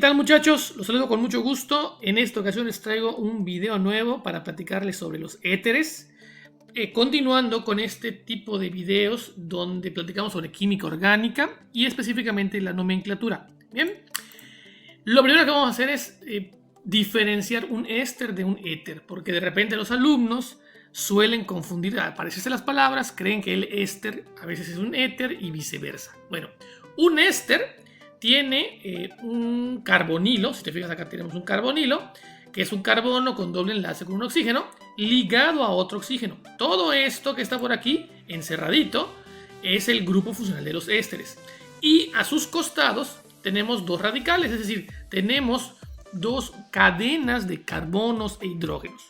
tal, muchachos? Los saludo con mucho gusto. En esta ocasión les traigo un video nuevo para platicarles sobre los éteres. Continuando con este tipo de videos donde platicamos sobre química orgánica y específicamente la nomenclatura. Bien, lo primero que vamos a hacer es diferenciar un éster de un éter, porque de repente los alumnos suelen confundir, al parecerse las palabras, creen que el éster a veces es un éter y viceversa. Bueno, un éster tiene un carbonilo. Si te fijas, acá tenemos un carbonilo, que es un carbono con doble enlace con un oxígeno ligado a otro oxígeno. Todo esto que está por aquí encerradito es el grupo funcional de los ésteres, y a sus costados tenemos dos radicales, es decir, tenemos dos cadenas de carbonos e hidrógenos.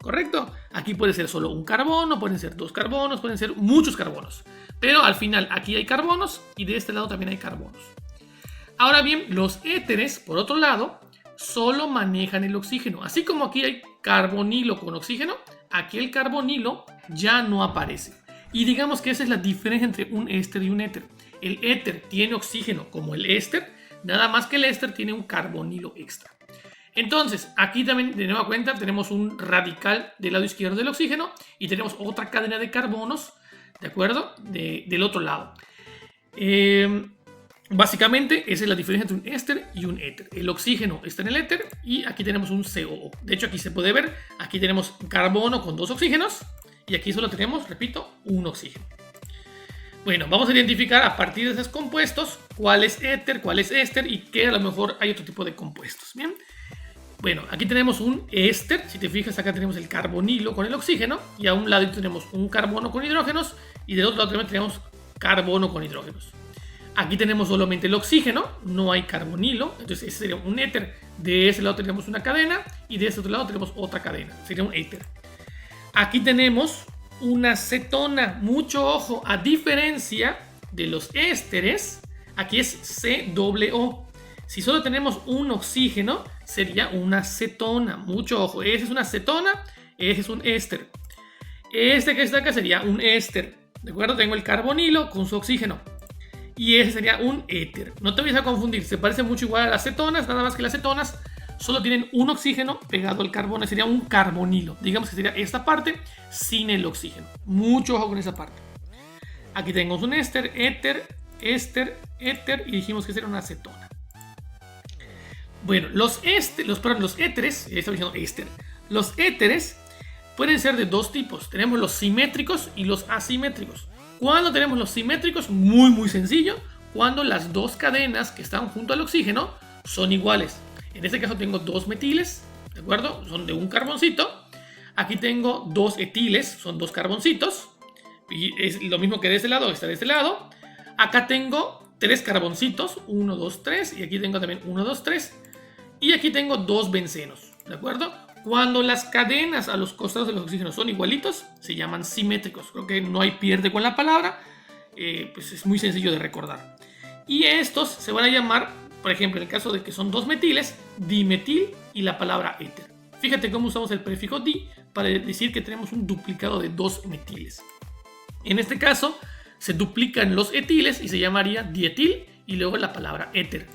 ¿Correcto? Aquí puede ser solo un carbono, pueden ser dos carbonos, pueden ser muchos carbonos, pero al final aquí hay carbonos y de este lado también hay carbonos. Ahora bien, los éteres, por otro lado, solo manejan el oxígeno. Así como aquí hay carbonilo con oxígeno, aquí el carbonilo ya no aparece. Y digamos que esa es la diferencia entre un éster y un éter. El éter tiene oxígeno como el éster, nada más que el éster tiene un carbonilo extra. Entonces, aquí también, de nueva cuenta, tenemos un radical del lado izquierdo del oxígeno y tenemos otra cadena de carbonos, ¿de acuerdo? Del otro lado. Básicamente, esa es la diferencia entre un éster y un éter. El oxígeno está en el éter y aquí tenemos un COO. De hecho, aquí se puede ver, aquí tenemos carbono con dos oxígenos y aquí solo tenemos, repito, un oxígeno. Bueno, vamos a identificar a partir de esos compuestos cuál es éter, cuál es éster y que a lo mejor hay otro tipo de compuestos. Bien. Bueno, aquí tenemos un éster. Si te fijas, acá tenemos el carbonilo con el oxígeno y a un lado tenemos un carbono con hidrógenos y del otro lado también tenemos carbono con hidrógenos. Aquí tenemos solamente el oxígeno, no hay carbonilo, entonces ese sería un éter. De ese lado tenemos una cadena y de ese otro lado tenemos otra cadena, sería un éter. Aquí tenemos una cetona, mucho ojo, a diferencia de los ésteres, aquí es COO. Si solo tenemos un oxígeno, sería una cetona, mucho ojo, esa es una cetona, ese es un éster. Este que está acá sería un éster, ¿de acuerdo? Tengo el carbonilo con su oxígeno. Y ese sería un éter. No te vayas a confundir, se parece mucho igual a las cetonas, nada más que las cetonas solo tienen un oxígeno pegado al carbono, sería un carbonilo. Digamos que sería esta parte sin el oxígeno. Mucho ojo con esa parte. Aquí tenemos un éster, éter, éster, éter y dijimos que sería una cetona. Bueno, los éteres, estaba diciendo éster. Los éteres pueden ser de dos tipos. Tenemos los simétricos y los asimétricos. Cuando tenemos los simétricos, muy sencillo, cuando las dos cadenas que están junto al oxígeno son iguales. En este caso tengo dos metiles, ¿de acuerdo? Son de un carboncito. Aquí tengo dos etiles, son dos carboncitos. Y es lo mismo que de este lado, está de este lado. Acá tengo tres carboncitos, 1, 2, 3. Y aquí tengo también 1, 2, 3. Y aquí tengo dos bencenos, ¿de acuerdo? Cuando las cadenas a los costados de los oxígenos son igualitos, se llaman simétricos. Creo que no hay pierde con la palabra, pues es muy sencillo de recordar. Y estos se van a llamar, por ejemplo, en el caso de que son dos metiles, dimetil y la palabra éter. Fíjate cómo usamos el prefijo di para decir que tenemos un duplicado de dos metiles. En este caso, se duplican los etiles y se llamaría dietil y luego la palabra éter.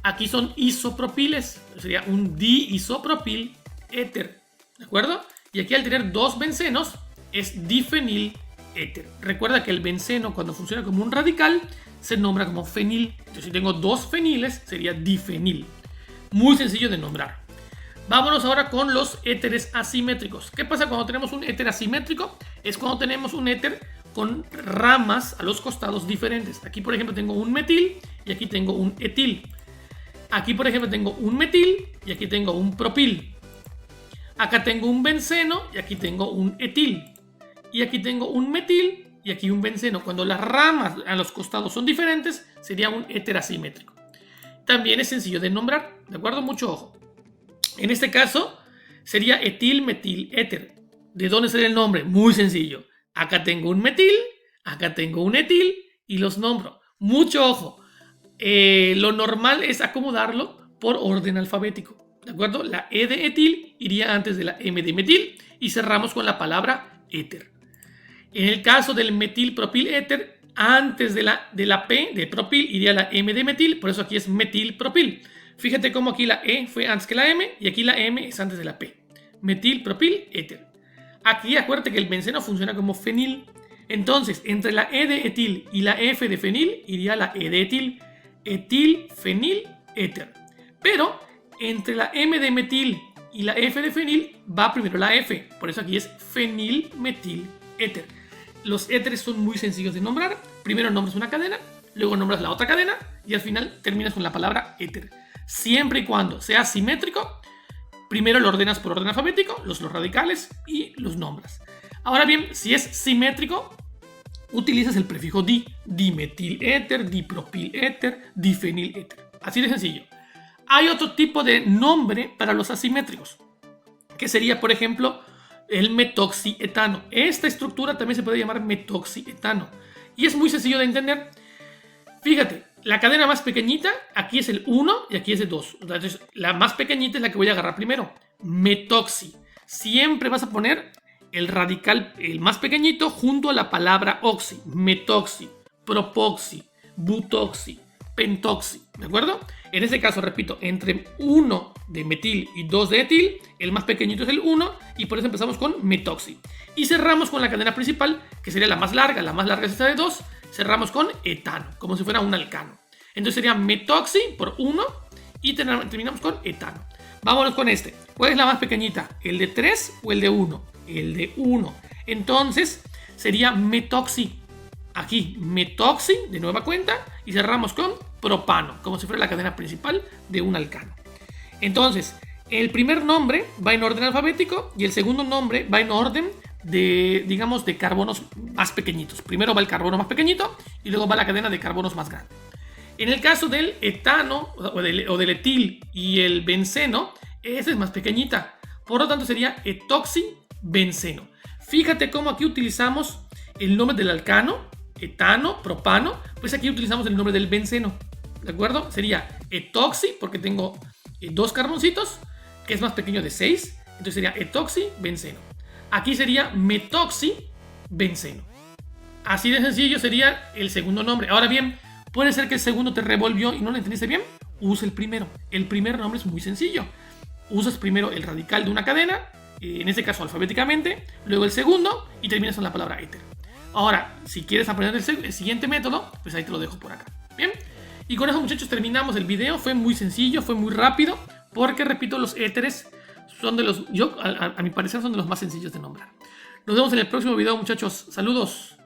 Aquí son isopropiles, sería un diisopropil éter, ¿de acuerdo? Y aquí al tener dos bencenos es difenil éter. Recuerda que el benceno, cuando funciona como un radical, se nombra como fenil. Entonces, si tengo dos feniles, sería difenil. Muy sencillo de nombrar. Vámonos ahora con los éteres asimétricos. ¿Qué pasa cuando tenemos un éter asimétrico? Es cuando tenemos un éter con ramas a los costados diferentes. Aquí, por ejemplo, tengo un metil y aquí tengo un etil. Aquí, por ejemplo, tengo un metil y aquí tengo un propil. Acá tengo un benceno y aquí tengo un etil. Y aquí tengo un metil y aquí un benceno. Cuando las ramas a los costados son diferentes, sería un éter asimétrico. También es sencillo de nombrar, ¿de acuerdo? Mucho ojo. En este caso, sería etil, metil, éter. ¿De dónde sale el nombre? Muy sencillo. Acá tengo un metil, acá tengo un etil y los nombro. Mucho ojo. Lo normal es acomodarlo por orden alfabético, ¿de acuerdo? La E de etil iría antes de la M de metil y cerramos con la palabra éter. En el caso del metilpropil éter, antes de la P de propil iría la M de metil, por eso aquí es metilpropil. Fíjate cómo aquí la E fue antes que la M y aquí la M es antes de la P. Metil, propil, éter. Aquí acuérdate que el benceno funciona como fenil. Entonces, entre la E de etil y la F de fenil iría la E de etil. Etil, fenil, éter. Pero entre la M de metil y la F de fenil va primero la F. Por eso aquí es fenil, metil, éter. Los éteres son muy sencillos de nombrar. Primero nombras una cadena, luego nombras la otra cadena y al final terminas con la palabra éter. Siempre y cuando sea simétrico, primero lo ordenas por orden alfabético, los radicales y los nombras. Ahora bien, si es simétrico, utilizas el prefijo di. Dimetil éter, dipropil éter, difenil éter. Así de sencillo. Hay otro tipo de nombre para los asimétricos, que sería, por ejemplo, el metoxietano. Esta estructura también se puede llamar metoxietano. Y es muy sencillo de entender. Fíjate, la cadena más pequeñita, aquí es el 1 y aquí es el 2. Entonces, la más pequeñita es la que voy a agarrar primero. Metoxi. Siempre vas a poner el radical, el más pequeñito, junto a la palabra oxi. Metoxi, propoxi, butoxi, pentoxi. ¿De acuerdo? En este caso, repito, entre 1 de metil y 2 de etil, el más pequeñito es el 1 y por eso empezamos con metoxi. Y cerramos con la cadena principal, que sería la más larga es esta de 2, cerramos con etano, como si fuera un alcano. Entonces sería metoxi por 1 y terminamos con etano. Vámonos con este. ¿Cuál es la más pequeñita? ¿El de 3 o el de 1? El de 1. Entonces sería metoxi. Aquí metoxi de nueva cuenta y cerramos con propano, como si fuera la cadena principal de un alcano. Entonces, el primer nombre va en orden alfabético y el segundo nombre va en orden de, digamos, de carbonos más pequeñitos. Primero va el carbono más pequeñito y luego va la cadena de carbonos más grande. En el caso del etano o del etil y el benceno, esa es más pequeñita. Por lo tanto sería etoxibenceno. Fíjate cómo aquí utilizamos el nombre del alcano, etano, propano, pues aquí utilizamos el nombre del benceno. ¿De acuerdo? Sería etoxi porque tengo 2 carboncitos, que es más pequeño de 6. Entonces sería etoxibenceno. Aquí sería metoxibenceno. Así de sencillo sería el segundo nombre. Ahora bien, puede ser que el segundo te revolvió y no lo entendiste bien. Usa el primero. El primer nombre es muy sencillo. Usas primero el radical de una cadena, en este caso alfabéticamente, luego el segundo y terminas con la palabra éter. Ahora, si quieres aprender el siguiente método, pues ahí te lo dejo por acá. Bien. Y con eso, muchachos, terminamos el video. Fue muy sencillo, fue muy rápido, porque, repito, los éteres son de los, a mi parecer, son de los más sencillos de nombrar. Nos vemos en el próximo video, muchachos. Saludos.